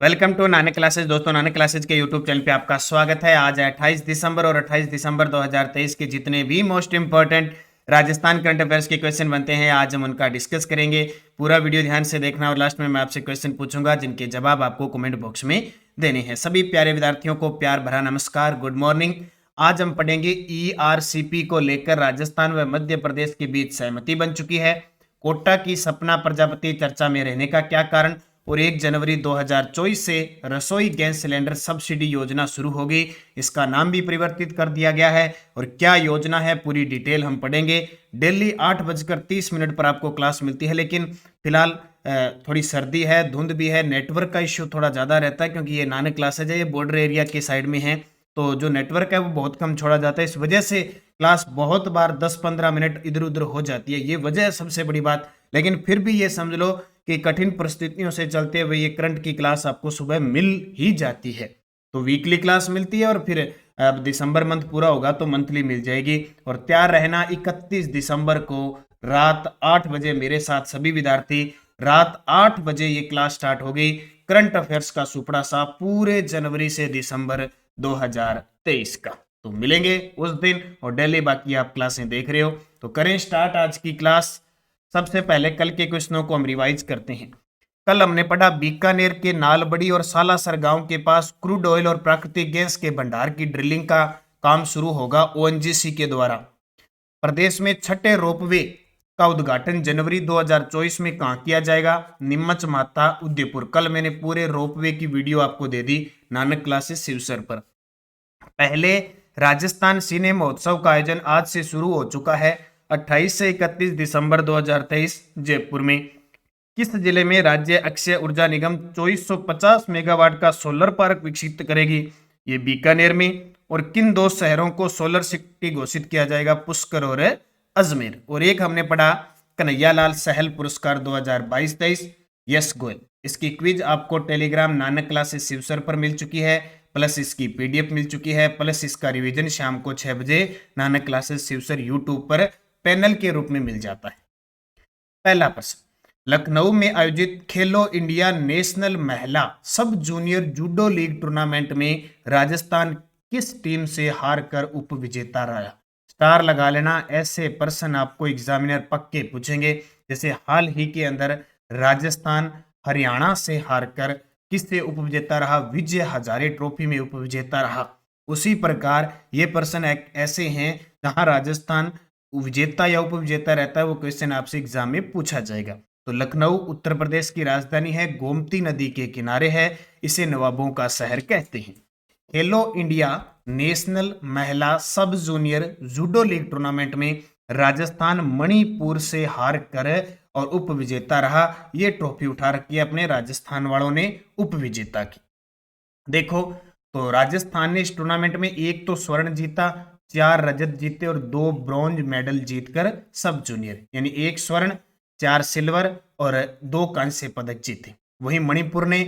Welcome to Nanak classes. दोस्तों, Nanak classes के YouTube channel पे आपका स्वागत है। आज है 28 दिसंबर और 28 दिसंबर 2023 के जितने भी most important Rajasthan current affairs के क्वेश्चन बनते हैं, आज हम उनका डिस्कस करेंगे। पूरा वीडियो ध्यान से देखना और लास्ट में मैं आपसे क्वेश्चन पूछूंगा जिनके जवाब आपको कमेंट बॉक्स में देने हैं। सभी प्यारे विद्यार्थियों को प्यार भरा नमस्कार, गुड मॉर्निंग। आज हम पढ़ेंगे ईआरसीपी को लेकर राजस्थान व मध्य प्रदेश के बीच सहमति बन चुकी है। कोटा की सपना प्रजापति चर्चा में रहने का क्या कारण, और 1 जनवरी 2024 से रसोई गैस सिलेंडर सब्सिडी योजना शुरू होगी, इसका नाम भी परिवर्तित कर दिया गया है। और क्या योजना है, पूरी डिटेल हम पढ़ेंगे। डेली 8:30 पर आपको क्लास मिलती है, लेकिन फिलहाल थोड़ी सर्दी है, धुंध भी है, नेटवर्क का इश्यू थोड़ा ज़्यादा रहता है क्योंकि ये नानक क्लासेज है, ये बॉर्डर एरिया के साइड में है, तो जो नेटवर्क है वो बहुत कम छोड़ा जाता है। इस वजह से क्लास बहुत बार 10-15 मिनट इधर उधर हो जाती है, ये वजह है सबसे बड़ी बात। लेकिन फिर भी ये समझ लो कि कठिन परिस्थितियों से चलते हुए ये करंट की क्लास आपको सुबह मिल ही जाती है। तो वीकली क्लास मिलती है और फिर अब दिसंबर मंथ पूरा होगा तो मंथली मिल जाएगी। और तैयार रहना, 31 दिसंबर को रात 8 बजे मेरे साथ सभी विद्यार्थी, रात 8 बजे ये क्लास स्टार्ट हो गई। करंट अफेयर्स का सुपड़ा सा पूरे जनवरी से दिसंबर 2023 का, तो मिलेंगे उस दिन। और डेली बाकी आप क्लासें देख रहे हो, तो करें स्टार्ट आज की क्लास। सबसे पहले कल के क्वेश्चनों को हम रिवाइज करते हैं। कल हमने पढ़ा बीकानेर के नालबड़ी और सालासर गांव के पास क्रूड ऑयल और प्राकृतिक गैस के भंडार की ड्रिलिंग का काम शुरू होगा ओएनजीसी के द्वारा। प्रदेश में छठे रोपवे का उद्घाटन जनवरी 2024 में कहां किया जाएगा, नीमच माता उदयपुर। कल मैंने पूरे रोपवे की वीडियो आपको दे दी नानक क्लासेस शिवसर पर। पहले राजस्थान सिने महोत्सव का आयोजन आज से शुरू हो चुका है, 28 से 31 दिसंबर 2023 जयपुर में। किस जिले में राज्य अक्षय ऊर्जा निगम 2450 मेगावाट का सोलर पार्क विकसित करेगी, ये बीकानेर में। और किन दो शहरों को सोलर सिटी घोषित किया जाएगा, पुष्कर और अजमेर। और एक हमने पढ़ा कन्हैयालाल सहल पुरस्कार 2022-23 यश गोयल। इसकी क्विज आपको टेलीग्राम नानक क्लासेस शिवसर पर मिल चुकी है, प्लस इसकी पीडीएफ मिल चुकी है, प्लस इसका रिवीजन शाम को 6 बजे नानक क्लासेस शिवसर यूट्यूब पर पैनल के रूप में मिल जाता है। पहला प्रश्न, लखनऊ में आयोजित खेलो इंडिया नेशनल महिला सब जूनियर जूडो लीग टूर्नामेंट में राजस्थान किस टीम से हारकर उप विजेता रहा। स्टार लगा लेना, ऐसे प्रश्न आपको एग्जामिनर पक्के पूछेंगे। जैसे हाल ही के अंदर राजस्थान हरियाणा से हारकर किससे उप विजेता रहा, विजय हजारे ट्रॉफी में उप विजेता रहा। उसी प्रकार ये प्रश्न ऐसे हैं जहां राजस्थान विजेता या उप विजेता रहता है, वो क्वेश्चन आपसे एग्जाम में पूछा जाएगा। तो लखनऊ उत्तर प्रदेश की राजधानी है, गोमती नदी के किनारे है, इसे नवाबों का शहर कहते हैं। खेलो इंडिया नेशनल महिला सब जूनियर जूडो लीग टूर्नामेंट में राजस्थान मणिपुर से हार कर और उप विजेता रहा। ये ट्रॉफी उठा रखी है अपने राजस्थान वालों ने उप विजेता की। देखो, तो राजस्थान ने इस टूर्नामेंट में एक तो स्वर्ण जीता, 4 रजत जीते और 2 ब्रॉन्ज मेडल जीतकर सब जूनियर, यानी 1 स्वर्ण, 4 सिल्वर और 2 कांस्य पदक जीते। वहीं मणिपुर ने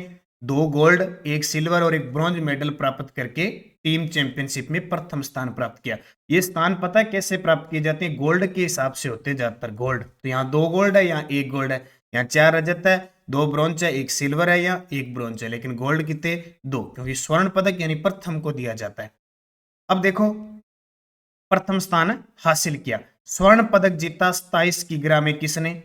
2 गोल्ड, 1 सिल्वर और 1 ब्रॉन्ज मेडल प्राप्त करके टीम चैंपियनशिप में प्रथम स्थान प्राप्त किया। ये स्थान पता है कैसे प्राप्त किए जाते हैं, गोल्ड के हिसाब से होते हैं ज्यादातर गोल्ड। तो यहाँ 2 गोल्ड है, यहाँ 1 गोल्ड है, यहाँ 4 रजत है, 2 ब्रॉन्ज है, 1 सिल्वर है, या 1 ब्रॉन्ज है, लेकिन गोल्ड कितने 2, क्योंकि स्वर्ण पदक यानी प्रथम को दिया जाता है। अब देखो, प्रथम स्थान हासिल किया, स्वर्ण पदक जीता 27 किग्रा में किसने,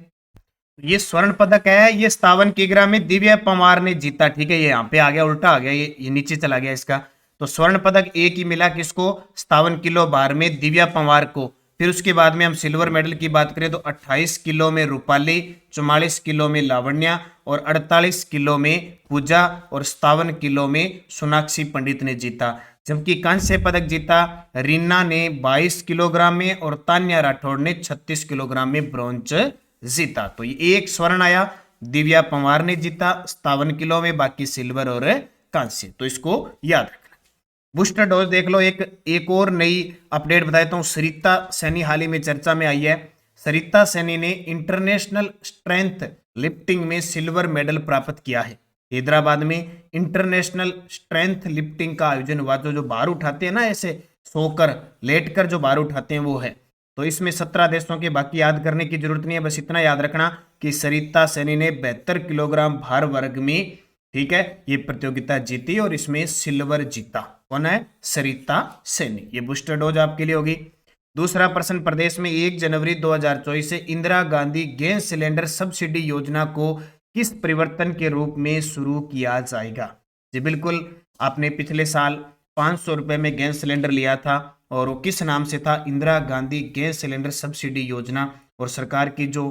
ये स्वर्ण पदक है, ये 57 किग्रा में दिव्या पंवार ने जीता। ठीक है, ये यहाँ पे आ गया, उल्टा आ गया, ये नीचे चला गया इसका। तो स्वर्ण पदक एक ही मिला किसको, 57 किलो बार में दिव्या पंवार को। फिर उसके बाद में हम सिल्वर मेडल की बात करें तो 28 किलो में रूपाली, 44 किलो में लावण्या और 48 किलो में पूजा और 57 किलो में सोनाक्षी पंडित ने जीता। जबकि कांस्य पदक जीता रीना ने 22 किलोग्राम में और तान्या राठौड़ ने 36 किलोग्राम में ब्रॉन्ज जीता। तो ये 1 स्वर्ण आया, दिव्या पंवार ने जीता 57 किलो में, बाकी सिल्वर और कांस्य। तो इसको याद रखना। बूस्टर डोज देख लो, एक और नई अपडेट बता देता हूं। सरिता सैनी हाल ही में चर्चा में आई है। सरिता सैनी ने इंटरनेशनल स्ट्रेंथ लिफ्टिंग में सिल्वर मेडल प्राप्त किया है। हैदराबाद में इंटरनेशनल स्ट्रेंथ लिफ्टिंग का आयोजन हुआ, जो भार उठाते हैं ना, ऐसे सोकर लेट कर जो भार उठाते हैं वो है। तो इसमें 17 देशों के, बाकी याद करने की जरूरत नहीं है, बस इतना याद रखना कि सरिता सैनी ने 72 किलोग्राम भार वर्ग में ठीक है, ये प्रतियोगिता जीती और इसमें सिल्वर जीता। कौन है? सरिता सैनी। ये बूस्टर डोज आपके लिए होगी। दूसरा प्रश्न, प्रदेश में 1 जनवरी 2024 से Indira Gandhi gas cylinder subsidy योजना को किस परिवर्तन के रूप में शुरू किया जाएगा? जी बिल्कुल, आपने पिछले साल 500 रुपए में गैस सिलेंडर लिया था और वो किस नाम से था? Indira Gandhi gas cylinder subsidy योजना। और सरकार की जो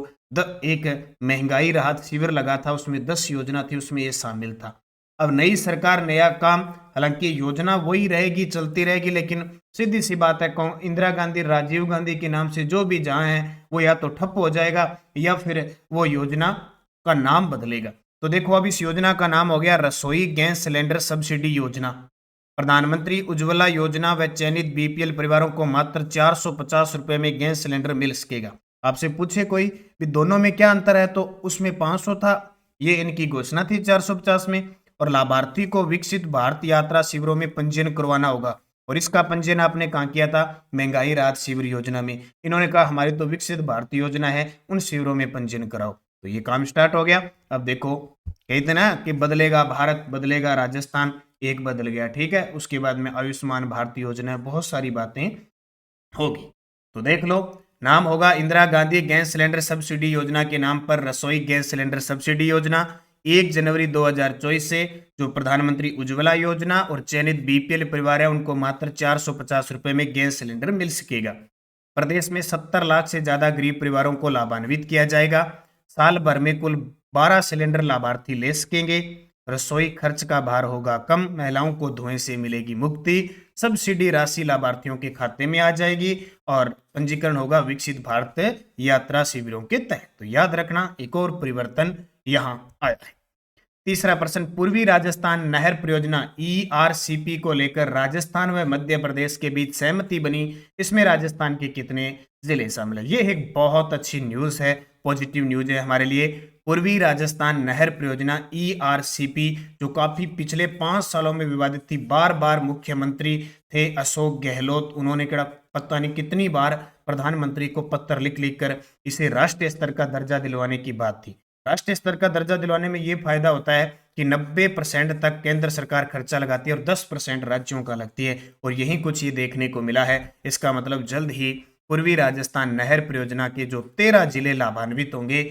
एक महंगाई राहत शिविर लगा था उसमें 10 योजना थी, उसमें ये शामिल था। अब नई सरकार नया काम, हालांकि योजना वही रहेगी, चलती रहेगी, लेकिन सीधी सी बात है, इंदिरा गांधी राजीव गांधी के नाम से जो भी जहां है वो या तो ठप हो जाएगा या फिर वो योजना का नाम बदलेगा। तो देखो, अब इस योजना का नाम हो गया रसोई गैस सिलेंडर सब्सिडी योजना। प्रधानमंत्री उज्ज्वला योजना व चयनित बीपीएल परिवारों को मात्र 450 रुपए में गैस सिलेंडर मिल सकेगा। आपसे पूछे कोई भी दोनों में क्या अंतर है, तो उसमें 500 था, ये इनकी घोषणा थी 450 में। और लाभार्थी को विकसित भारत यात्रा शिविरों में पंजीयन करवाना होगा, और इसका पंजीयन आपने कहाँ किया था? महंगाई राहत शिविर योजना में। इन्होंने कहा हमारी तो विकसित भारत योजना है, उन शिविरों में पंजीयन कराओ। तो ये काम स्टार्ट हो गया। अब देखो, कहते ना कि बदलेगा भारत, बदलेगा राजस्थान, एक बदल गया, ठीक है। उसके बाद में आयुष्मान भारत योजना, बहुत सारी बातें होगी। तो देख लो, नाम होगा Indira Gandhi gas cylinder subsidy योजना के नाम पर रसोई गैस सिलेंडर सब्सिडी योजना। 1 जनवरी 2024 से जो प्रधानमंत्री उज्ज्वला योजना और चयनित बीपीएल परिवार है उनको मात्र 450 रुपए में गैस सिलेंडर मिल सकेगा। प्रदेश में 70 लाख से ज्यादा गरीब परिवारों को लाभान्वित किया जाएगा। साल भर में कुल 12 सिलेंडर लाभार्थी ले सकेंगे। रसोई खर्च का भार होगा कम, महिलाओं को धुएं से मिलेगी मुक्ति, सब्सिडी राशि लाभार्थियों के खाते में आ जाएगी और पंजीकरण होगा विकसित भारत यात्रा शिविरों के तहत। तो याद रखना, एक और परिवर्तन यहां आया है। तीसरा प्रश्न, पूर्वी राजस्थान नहर परियोजना ERCP को लेकर राजस्थान व मध्य प्रदेश के बीच सहमति बनी, इसमें राजस्थान के कितने जिले शामिल है? ये एक बहुत अच्छी न्यूज है, पॉजिटिव न्यूज है हमारे लिए। पूर्वी राजस्थान नहर परियोजना ERCP जो काफी पिछले 5 सालों में विवादित थी, बार बार मुख्यमंत्री थे अशोक गहलोत, उन्होंने पता नहीं कितनी बार प्रधानमंत्री को पत्र लिख लिख कर इसे राष्ट्रीय स्तर का दर्जा दिलवाने की बात थी। राष्ट्रीय स्तर का दर्जा दिलवाने में ये फायदा होता है कि 90% तक केंद्र सरकार खर्चा लगाती है और 10% राज्यों का लगती है, और यही कुछ ये देखने को मिला है। इसका मतलब जल्द ही पूर्वी राजस्थान नहर परियोजना के जो 13 जिले लाभान्वित होंगे,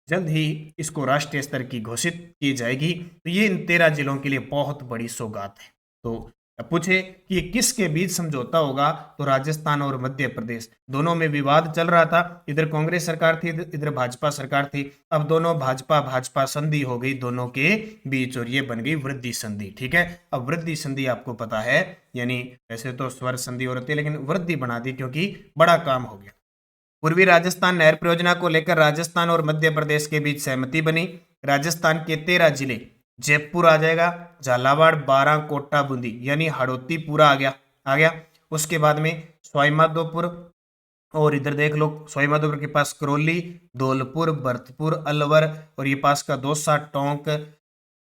जल्द ही इसको राष्ट्रीय स्तर की घोषित की जाएगी। तो ये इन 13 जिलों के लिए बहुत बड़ी सौगात है। तो पूछे कि ये किसके बीच समझौता होगा, तो राजस्थान और मध्य प्रदेश दोनों में विवाद चल रहा था। इधर कांग्रेस सरकार थी, इधर भाजपा सरकार थी। अब दोनों भाजपा संधि हो गई दोनों के बीच और ये बन गई वृद्धि संधि, ठीक है। अब वृद्धि संधि आपको पता है, यानी वैसे तो स्वर संधि हो रही थी लेकिन वृद्धि बना दी क्योंकि बड़ा काम हो गया। पूर्वी राजस्थान नहर परियोजना को लेकर राजस्थान और मध्य प्रदेश के बीच सहमति बनी। राजस्थान के 13 जिले, जयपुर आ जाएगा, झालावाड़, बारां, कोटा, बूंदी, यानी हड़ौती पूरा आ गया। उसके बाद में सवाईमाधोपुर, और इधर देख लो सवाईमाधोपुर के पास करौली, धौलपुर, भरतपुर, अलवर, और ये पास का दौसा, टोंक,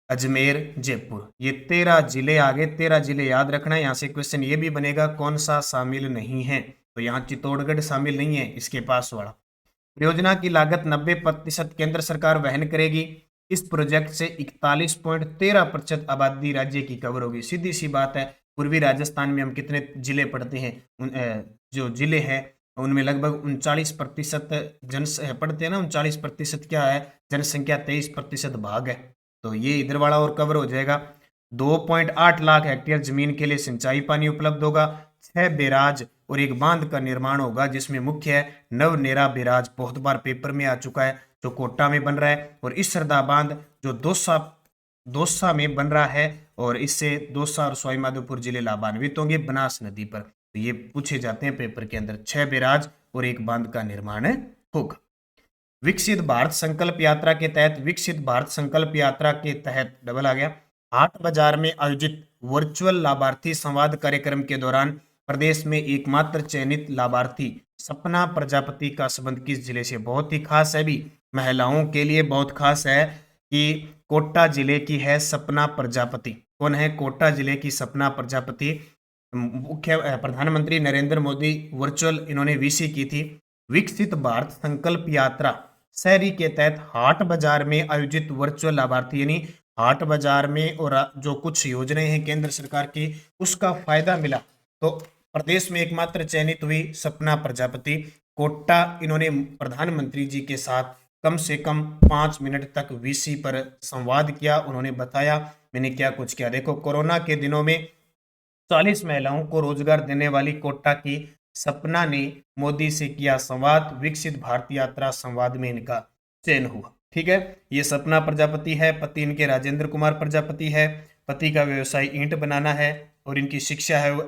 अजमेर, जयपुर, ये 13 जिले आ गए। 13 जिले याद रखना है। यहाँ से क्वेश्चन ये भी बनेगा कौन सा शामिल नहीं है, तो यहाँ चित्तौड़गढ़ शामिल नहीं है, इसके पास वाला। परियोजना की लागत 90% केंद्र सरकार वहन करेगी। इस प्रोजेक्ट से 41.13% आबादी राज्य की कवर होगी। सीधी सी बात है, पूर्वी राजस्थान में हम कितने जिले पढ़ते हैं, जो जिले हैं उनमें लगभग 39% जन पढ़ते हैं ना, 39% क्या है जनसंख्या, 23% भाग है। तो ये इधर वाला और कवर हो जाएगा। 2.8 लाख हेक्टेयर जमीन के लिए सिंचाई पानी उपलब्ध होगा। 6 बैराज और एक बांध का निर्माण होगा, जिसमें मुख्य है नवनेरा बैराज, बहुत बार पेपर में आ चुका है, जो कोटा में बन रहा है, और इस सरदा बांध जो दौसा में बन रहा है, और इससे दौसा और सवाईमाधोपुर जिले लाभान्वित होंगे बनास नदी पर। तो ये पूछे जाते हैं पेपर के अंदर, 6 बैराज और एक बांध का निर्माण होगा। विकसित भारत संकल्प यात्रा के तहत, विकसित भारत संकल्प यात्रा के तहत डबल आ गया, हाट बाजार में आयोजित वर्चुअल लाभार्थी संवाद कार्यक्रम के दौरान प्रदेश में एकमात्र चयनित लाभार्थी सपना प्रजापति का संबंध किस जिले से? बहुत ही खास है, भी महिलाओं के लिए बहुत खास है कि कोटा जिले की है सपना प्रजापति। कौन है? कोटा जिले की सपना प्रजापति। मुख्य प्रधानमंत्री नरेंद्र मोदी वर्चुअल इन्होंने वीसी की थी। विकसित भारत संकल्प यात्रा शहरी के तहत हाट बाजार में आयोजित वर्चुअल लाभार्थी, यानी हाट बाजार में और जो कुछ योजनाएं हैं केंद्र सरकार की उसका फायदा मिला, तो प्रदेश में एकमात्र चयनित हुई सपना प्रजापति। कोटा इन्होंने प्रधानमंत्री जी के साथ कम से कम 5 मिनट तक वीसी पर संवाद किया। उन्होंने बताया मैंने क्या कुछ किया। देखो, कोरोना के दिनों में 40 महिलाओं को रोजगार देने वाली कोटा की सपना ने मोदी से किया संवाद। विकसित भारत यात्रा संवाद में इनका चयन हुआ। ठीक है, ये सपना प्रजापति है। पति इनके राजेंद्र कुमार प्रजापति है। पति का व्यवसाय ईंट बनाना है और इनकी शिक्षा है वो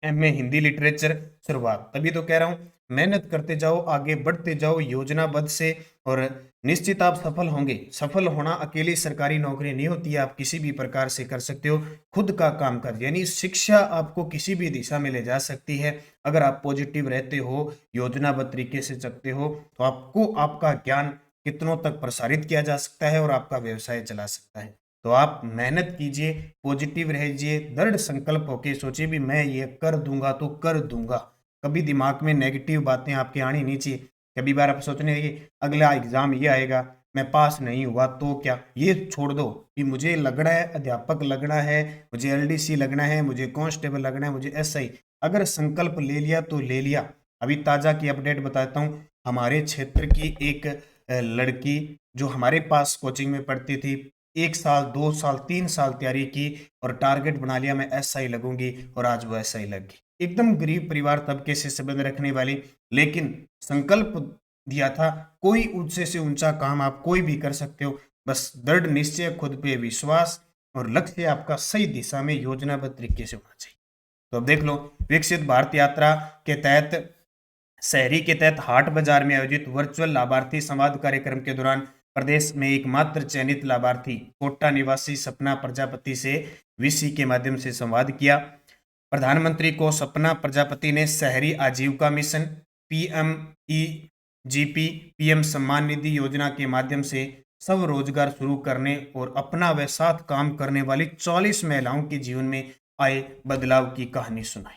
एमए हिंदी लिटरेचर। शुरुआत तभी तो कह रहा हूं, मेहनत करते जाओ, आगे बढ़ते जाओ योजनाबद्ध से, और निश्चित आप सफल होंगे। सफल होना अकेली सरकारी नौकरी नहीं होती है, आप किसी भी प्रकार से कर सकते हो। खुद का काम कर, यानी शिक्षा आपको किसी भी दिशा में ले जा सकती है। अगर आप पॉजिटिव रहते हो, योजनाबद्ध तरीके से चलते हो, तो आपको आपका ज्ञान कितनों तक प्रसारित किया जा सकता है और आपका व्यवसाय चला सकता है। तो आप मेहनत कीजिए, पॉजिटिव रहिए, दृढ़ संकल्प होके सोचिए भी मैं ये कर दूंगा तो कर दूंगा। कभी दिमाग में नेगेटिव बातें आपके आनी नहीं चाहिए। कभी बार आप सोचने लगे अगला एग्जाम ये आएगा, मैं पास नहीं हुआ तो क्या, ये छोड़ दो कि मुझे लगना है अध्यापक लगना है, मुझे एलडीसी लगना है, मुझे कांस्टेबल लगना है, मुझे एसआई। अगर संकल्प ले लिया तो ले लिया। अभी ताजा की अपडेट बताता हूँ। हमारे क्षेत्र की एक लड़की जो हमारे पास कोचिंग में पढ़ती थी, 1 साल 2 साल 3 साल तैयारी की और टारगेट बना लिया मैं एसआई लगूंगी, और आज वो एसआई लग गई। एकदम गरीब परिवार तबके से संबंध रखने वाली, लेकिन संकल्प दिया था। कोई ऊंचे से ऊंचा काम आप कोई भी कर सकते हो, बस दृढ़ निश्चय, खुद पे विश्वास और लक्ष्य आपका सही दिशा में योजनाबद्ध तरीके से होना चाहिए। तो अब देख लो, विकसित भारत यात्रा के तहत शहरी के तहत हाट बाजार में आयोजित वर्चुअल लाभार्थी संवाद कार्यक्रम के दौरान प्रदेश में एकमात्र चयनित लाभार्थी कोटा निवासी सपना प्रजापति से वीसी के माध्यम से संवाद किया। प्रधानमंत्री को सपना प्रजापति ने शहरी आजीविका mission, PMEGP, PM Samman Nidhi योजना के माध्यम से सब रोजगार शुरू करने और अपना व साथ काम करने वाली 40 महिलाओं के जीवन में आए बदलाव की कहानी सुनाई।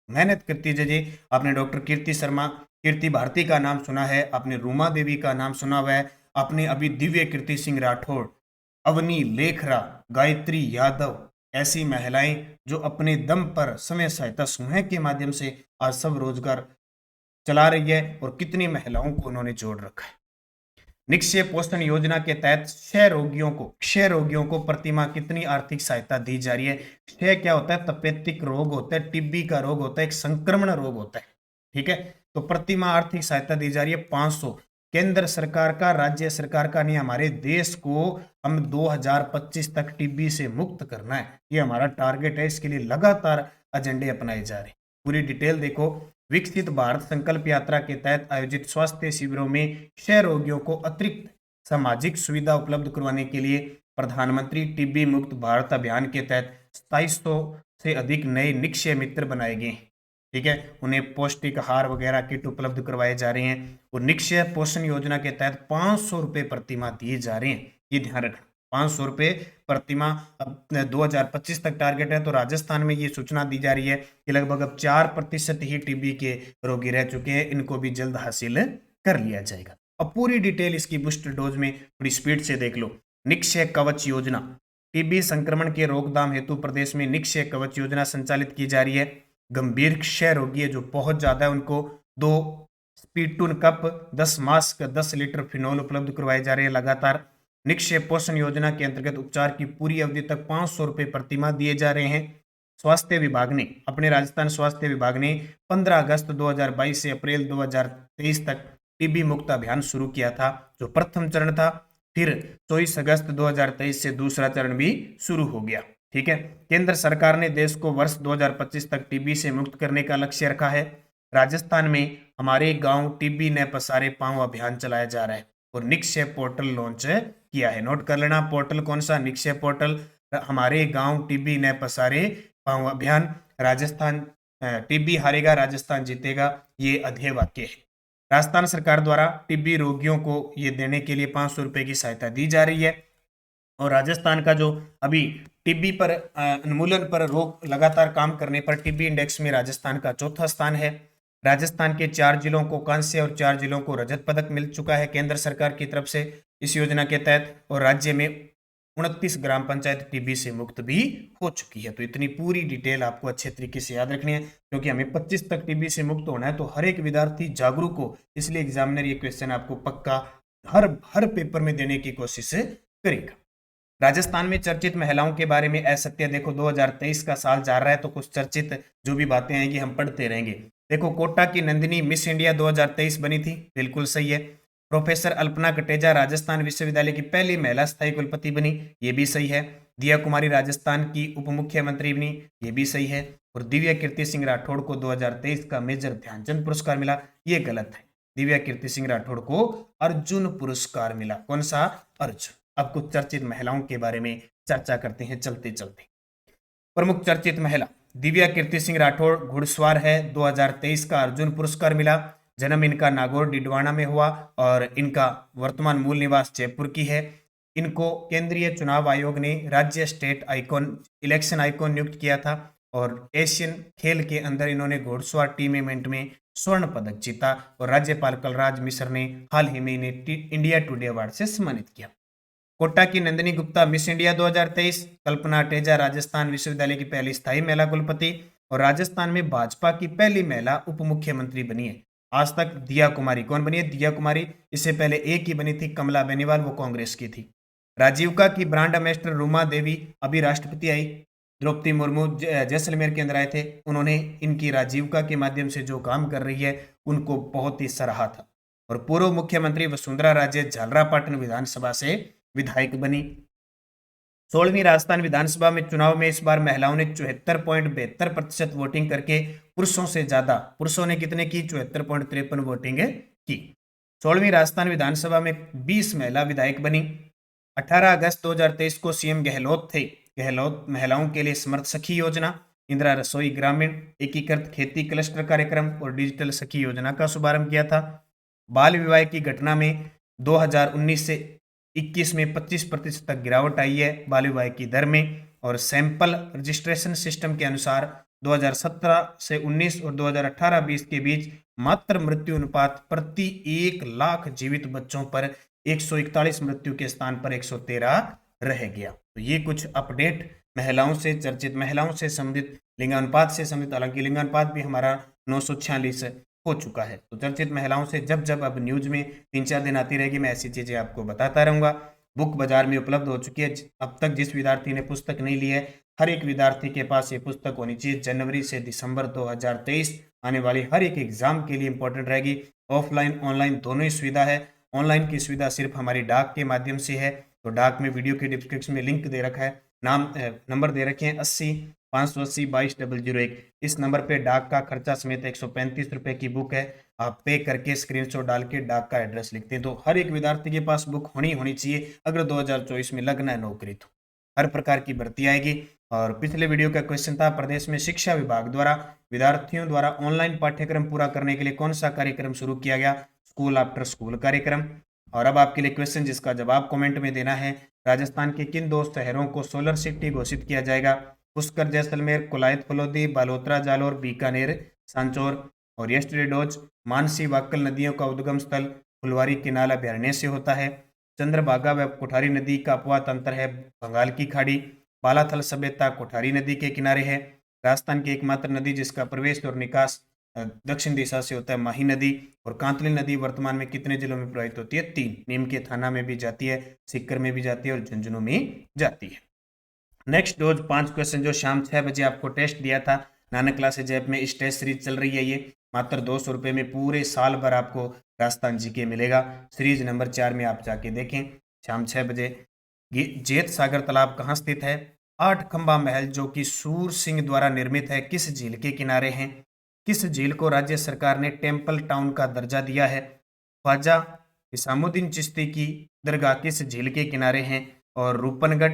मेहनत करती जाइए। आपने डॉक्टर कीर्ति शर्मा, कीर्ति भारती का नाम सुना है, आपने रूमा देवी का नाम सुना हुआ है, आपने अभी दिव्य कीर्ति सिंह राठौड़, अवनी लेखरा, गायत्री यादव, ऐसी महिलाएं जो अपने दम पर समय सहायता समूह के माध्यम से आज सब रोजगार चला रही है, और कितनी महिलाओं को उन्होंने जोड़ रखा है। निक्षय पोषण योजना के तहत क्षय रोगियों को प्रतिमाह कितनी आर्थिक सहायता दी जा रही है। क्षय क्या होता है? तपेदिक रोग होता है, टीबी का रोग होता है, एक संक्रमण रोग होता है। ठीक है, तो प्रतिमाह आर्थिक सहायता दी जा रही है 500। केंद्र सरकार का, राज्य सरकार का नहीं, हमारे देश को हम 2025 तक टीबी से मुक्त करना है, ये हमारा टारगेट है। इसके लिए लगातार एजेंडे अपनाए जा रहे हैं। पूरी डिटेल देखो। विकसित भारत संकल्प यात्रा के तहत आयोजित स्वास्थ्य शिविरों में क्षय रोगियों को अतिरिक्त सामाजिक सुविधा उपलब्ध करवाने के लिए प्रधानमंत्री टीबी मुक्त भारत अभियान के तहत 2700 से अधिक नए निक्षय मित्र बनाए गए। ठीक है, उन्हें पौष्टिक आहार वगैरह किट उपलब्ध करवाए जा रहे हैं, और निक्षय पोषण योजना के तहत 500 रुपए प्रतिमाह दिए जा रहे हैं। ये ध्यान रखना, 500 रुपए प्रतिमाह। अब 2025 तक टारगेट है, तो राजस्थान में ये सूचना दी जा रही है कि लगभग अब 4% ही टीबी के रोगी रह चुके हैं, इनको भी जल्द हासिल कर लिया जाएगा। अब पूरी डिटेल इसकी बूस्टर डोज में थोड़ी स्पीड से देख लो। निक्षय कवच योजना, टीबी संक्रमण के रोकथाम हेतु प्रदेश में निक्षय कवच योजना संचालित की जा रही है। गंभीर क्षय रोगी है जो बहुत ज्यादा है, उनको 2 स्पीटून कप, 10 मास्क, 10 लीटर फिनोल उपलब्ध करवाए जा रहे हैं लगातार। निक्षय पोषण योजना के अंतर्गत उपचार की पूरी अवधि तक 500 रुपए प्रतिमाह दिए जा रहे हैं। स्वास्थ्य विभाग ने, अपने राजस्थान स्वास्थ्य विभाग ने 15 अगस्त 2022 से अप्रैल 2023 तक टीबी मुक्त अभियान शुरू किया था, जो प्रथम चरण था। फिर 24 अगस्त 2023 से दूसरा चरण भी शुरू हो गया। ठीक है, केंद्र सरकार ने देश को वर्ष 2025 तक टीबी से मुक्त करने का लक्ष्य रखा है। राजस्थान में हमारे गांव टीबी न पसारे पांव अभियान चलाया जा रहा है, और निक्षय पोर्टल लॉन्च किया है। नोट कर लेना, पोर्टल कौन सा? निक्षय पोर्टल। हमारे गांव टीबी न पसारे पांव अभियान। राजस्थान, टीबी हारेगा राजस्थान जीतेगा, ये अध्यय वाक्य है। राजस्थान सरकार द्वारा टीबी रोगियों को ये देने के लिए 500 रुपए की सहायता दी जा रही है। और राजस्थान का जो अभी टीबी पर उन्मूलन पर रोक लगातार काम करने पर टीबी इंडेक्स में राजस्थान का चौथा स्थान है। राजस्थान के 4 जिलों को कांस्य और 4 जिलों को रजत पदक मिल चुका है केंद्र सरकार की तरफ से इस योजना के तहत, और राज्य में 29 ग्राम पंचायत टीबी से मुक्त भी हो चुकी है। तो इतनी पूरी डिटेल आपको अच्छे तरीके से याद रखनी है, क्योंकि हमें 25 तक टीबी से मुक्त होना है। तो हर एक विद्यार्थी जागरूक हो, इसलिए एग्जामिनर ये क्वेश्चन आपको पक्का हर पेपर में देने की कोशिश करेगा। राजस्थान में चर्चित महिलाओं के बारे में असत्य। देखो 2023 का साल जा रहा है, तो कुछ चर्चित जो भी बातें आएंगी हम पढ़ते रहेंगे। देखो, कोटा की नंदिनी मिस इंडिया 2023 बनी थी, बिल्कुल सही है। प्रोफेसर अल्पना कटेजा राजस्थान विश्वविद्यालय की पहली महिला स्थायी कुलपति बनी, ये भी सही है। दिया कुमारी राजस्थान की उप मुख्यमंत्री बनी, ये भी सही है। और दिव्या कीर्ति सिंह राठौड़ को 2023 का मेजर ध्यानचंद पुरस्कार मिला, ये गलत है। दिव्या कीर्ति सिंह राठौड़ को अर्जुन पुरस्कार मिला। कौन सा? अर्जुन। अब कुछ चर्चित महिलाओं के बारे में चर्चा करते हैं चलते चलते। प्रमुख चर्चित महिला दिव्या कीर्ति सिंह राठौड़ घुड़सवार है, 2023 का अर्जुन पुरस्कार मिला। जन्म इनका नागौर डिडवाना में हुआ और इनका वर्तमान मूल निवास जयपुर की है। इनको केंद्रीय चुनाव आयोग ने राज्य स्टेट आइकॉन इलेक्शन आइकॉन नियुक्त किया था और एशियन खेल के अंदर इन्होंने घुड़सवार टीम इवेंट में स्वर्ण पदक जीता और राज्यपाल कलराज मिश्र ने हाल ही में इन्हें इंडिया टुडे अवार्ड से सम्मानित किया। कोटा की नंदिनी गुप्ता मिस इंडिया 2023। कल्पना टेजा राजस्थान विश्वविद्यालय की पहली स्थायी महिला कुलपति और राजस्थान में भाजपा की पहली महिला उप मुख्यमंत्री बनी है। आज तक दिया कुमारी कौन बनी है? दिया कुमारी, इससे पहले एक ही बनी थी कमला बेनीवाल, वो कांग्रेस की थी। राजीविका की ब्रांड एम्बेसडर रूमा देवी अभी राष्ट्रपति आई। द्रौपदी मुर्मू जैसलमेर के अंदर आए थे, उन्होंने इनकी राजीविका के माध्यम से जो काम कर रही है उनको बहुत ही सराहा था। और पूर्व मुख्यमंत्री वसुंधरा राजे झालरापाटन विधानसभा से विधायक बनी। 16वीं राजस्थान विधानसभा में चुनाव में इस बार महिलाओं ने 74.72% वोटिंग करके पुरुषों से ज्यादा, पुरुषों ने कितने की? 74.53 वोटिंग की। 16वीं राजस्थान विधानसभा में 20 महिला विधायक बनी। 18 अगस्त 2023 को सीएम गहलोत थे। गहलोत महिलाओं के लिए समर्थ सखी योजना, इंदिरा रसोई ग्रामीण, एकीकृत खेती क्लस्टर कार्यक्रम और डिजिटल सखी योजना का शुभारंभ किया था। बाल विवाह की घटना में 2019 से 21 में 25% तक गिरावट आई है बाल विवाह की दर में। और सैंपल रजिस्ट्रेशन सिस्टम के अनुसार 2017 से 19 और 2018-20 के बीच मातृ मृत्यु अनुपात प्रति 1 लाख जीवित बच्चों पर 141 मृत्यु के स्थान पर 113 रह गया। तो ये कुछ अपडेट महिलाओं से, चर्चित महिलाओं से संबंधित, लिंगानुपात से संबंधित। हालांकि लिंगानुपात भी हमारा 946 हो चुका है। तो चर्चित महिलाओं से जब जब अब न्यूज में 3-4 दिन आती रहेगी, मैं ऐसी चीजें आपको बताता रहूंगा। बुक बाजार में उपलब्ध हो चुकी है। अब तक जिस विद्यार्थी ने पुस्तक नहीं ली है, हर एक विद्यार्थी के पास ये पुस्तक होनी चाहिए। जनवरी से दिसंबर 2023 आने वाली हर एक एग्जाम के लिए इंपॉर्टेंट रहेगी। ऑफलाइन ऑनलाइन दोनों ही सुविधा है। ऑनलाइन की सुविधा सिर्फ हमारी डाक के माध्यम से है। तो डाक में वीडियो के डिस्क्रिप्शन में लिंक दे रखा है, नंबर दे रखे हैं 80-580-2201। इस नंबर पे डाक का खर्चा समेत 135 रुपए की बुक है। आप पे करके स्क्रीनशॉट डाल के डाक का एड्रेस लिखते हैं। तो हर एक विद्यार्थी के पास बुक होनी चाहिए अगर 2024 में लगना है नौकरी। तो हर प्रकार की भर्ती आएगी। और पिछले वीडियो का क्वेश्चन था, प्रदेश में शिक्षा विभाग द्वारा विद्यार्थियों द्वारा ऑनलाइन पाठ्यक्रम पूरा करने के लिए कौन सा कार्यक्रम शुरू किया गया? स्कूल आफ्टर स्कूल कार्यक्रम। और अब आपके लिए क्वेश्चन जिसका जवाब कमेंट में देना है। राजस्थान के किन 2 शहरों को सोलर सिटी घोषित किया जाएगा? पुष्कर जैसलमेर, कुलायत फलोदी, बालोतरा जालोर, बीकानेर सांचौर। और यस्टरडे डोज मानसी वाक्कल नदियों का उद्गम स्थल फुलवारी किनाल अभ्यारण्य से होता है। चंद्रभागा व कोठारी नदी का अपवाह तंत्र है बंगाल की खाड़ी। बालाथल सभ्यता कोठारी नदी के किनारे है। राजस्थान की एकमात्र नदी जिसका प्रवेश और निकास दक्षिण दिशा से होता है माही नदी। और कांतली नदी वर्तमान में कितने जिलों में प्रवाहित होती है? 3। नीम के थाना में भी जाती है, सीकर में भी जाती है और झुंझुनू में जाती है। नेक्स्ट डोज 5 क्वेश्चन जो शाम 6 बजे आपको टेस्ट दिया था नानक क्लासेज ऐप में, इस टेस्ट सीरीज चल रही है। ये मात्र 200 रुपये में पूरे साल भर आपको राजस्थान जीके मिलेगा। सीरीज नंबर 4 में आप जाके देखें शाम 6 बजे। जेत सागर तालाब कहाँ स्थित है? 8 खंबा महल जो कि सूर सिंह द्वारा निर्मित है किस झील के किनारे हैं? किस झील को राज्य सरकार ने टेम्पल टाउन का दर्जा दिया है? ख्वाजा हिसामुद्दीन चिश्ती की दरगाह किस झील के किनारे हैं? और रूपनगढ़,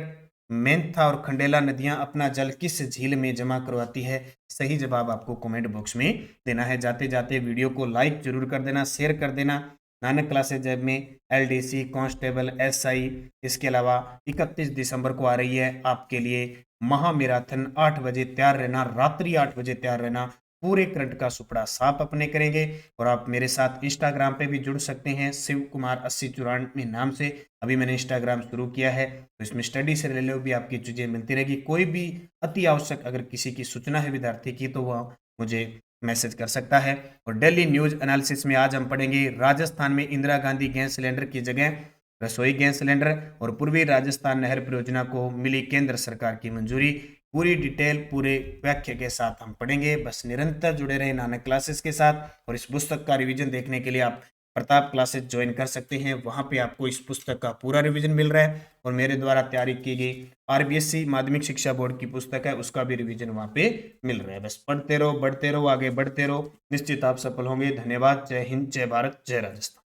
मेंथा और खंडेला नदियां अपना जल किस झील में जमा करवाती है? सही जवाब आपको कमेंट बॉक्स में देना है। जाते जाते वीडियो को लाइक जरूर कर देना, शेयर कर देना। नानक क्लासेज ऐप में एलडीसी, कांस्टेबल, एसआई, इसके अलावा 31 दिसंबर को आ रही है आपके लिए महा मैराथन। 8 बजे तैयार रहना, रात्रि 8 बजे तैयार रहना। पूरे करंट का सुपड़ा साफ अपने करेंगे। और आप मेरे साथ इंस्टाग्राम पे भी जुड़ सकते हैं, शिव कुमार 8094 नाम से। अभी मैंने इंस्टाग्राम शुरू किया है, तो इसमें स्टडी से रिलेटेड भी आपकी चीज़ें मिलती रहेगी। कोई भी अति आवश्यक अगर किसी की सूचना है विद्यार्थी की, तो वह मुझे मैसेज कर सकता है। और डेली न्यूज एनालिसिस में आज हम पढ़ेंगे राजस्थान में इंदिरा गांधी गैस सिलेंडर की जगह रसोई गैस सिलेंडर, और पूर्वी राजस्थान नहर परियोजना को मिली केंद्र सरकार की मंजूरी। पूरी डिटेल पूरे व्याख्या के साथ हम पढ़ेंगे। बस निरंतर जुड़े रहें नानक क्लासेस के साथ। और इस पुस्तक का रिवीजन देखने के लिए आप प्रताप क्लासेस ज्वाइन कर सकते हैं, वहां पे आपको इस पुस्तक का पूरा रिवीजन मिल रहा है। और मेरे द्वारा तैयारी की गई आरबीएससी माध्यमिक शिक्षा बोर्ड की पुस्तक है, उसका भी रिवीजन वहां पे मिल रहा है। बस पढ़ते रहो, बढ़ते रहो, आगे बढ़ते रहो, निश्चित आप सफल होंगे। धन्यवाद। जय हिंद, जय भारत, जय राजस्थान।